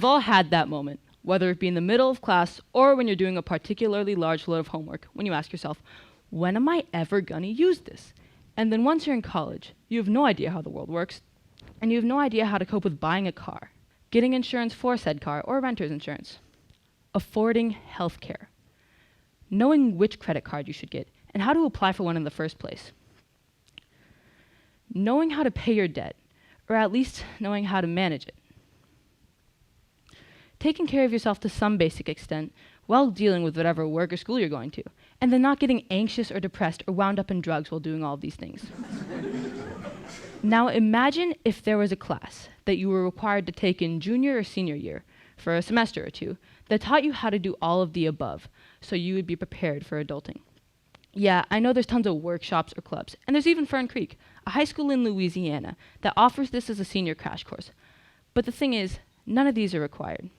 We've all had that moment, whether it be in the middle of class or when you're doing a particularly large load of homework, when you ask yourself, when am I ever gonna use this? And then once you're in college, you have no idea how the world works, and you have no idea how to cope with buying a car, getting insurance for said car or renter's insurance, affording healthcare, knowing which credit card you should get, and how to apply for one in the first place, knowing how to pay your debt, or at least knowing how to manage it, taking care of yourself to some basic extent while dealing with whatever work or school you're going to, and then not getting anxious or depressed or wound up in drugs while doing all of these things. Now imagine if there was a class that you were required to take in junior or senior year for a semester or two that taught you how to do all of the above so you would be prepared for adulting. Yeah, I know there's tons of workshops or clubs, and there's even Fern Creek, a high school in Louisiana that offers this as a senior crash course. But the thing is, none of these are required.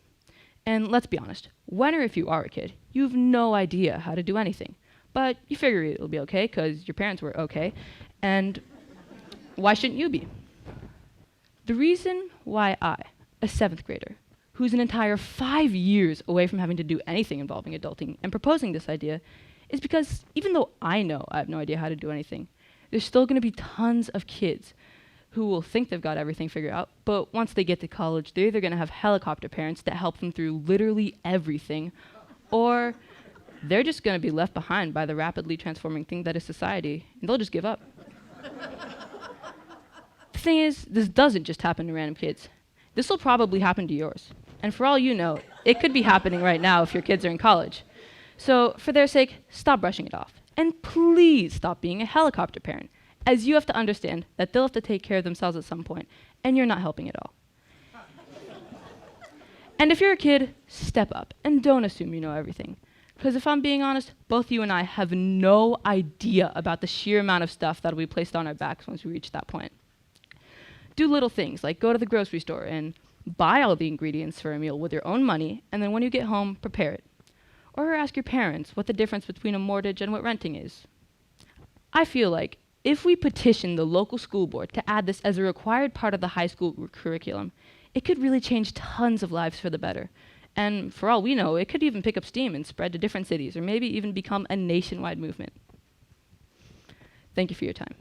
And let's be honest, when or if you are a kid, you have no idea how to do anything. But you figure it'll be okay because your parents were okay, and why shouldn't you be? The reason why I, a 7th grader, who's an entire 5 years away from having to do anything involving adulting, am proposing this idea is because even though I know I have no idea how to do anything, there's still going to be tons of kids who will think they've got everything figured out, but once they get to college, they're either going to have helicopter parents that help them through literally everything, or they're just going to be left behind by the rapidly transforming thing that is society, and they'll just give up. The thing is, this doesn't just happen to random kids. This will probably happen to yours. And for all you know, it could be happening right now if your kids are in college. So for their sake, stop brushing it off. And please stop being a helicopter parent, as you have to understand that they'll have to take care of themselves at some point, and you're not helping at all. And if you're a kid, step up and don't assume you know everything. Because if I'm being honest, both you and I have no idea about the sheer amount of stuff that will be placed on our backs once we reach that point. Do little things like go to the grocery store and buy all the ingredients for a meal with your own money, and then when you get home, prepare it. Or ask your parents what the difference between a mortgage and what renting is. I feel like if we petition the local school board to add this as a required part of the high school curriculum, it could really change tons of lives for the better. And for all we know, it could even pick up steam and spread to different cities, or maybe even become a nationwide movement. Thank you for your time.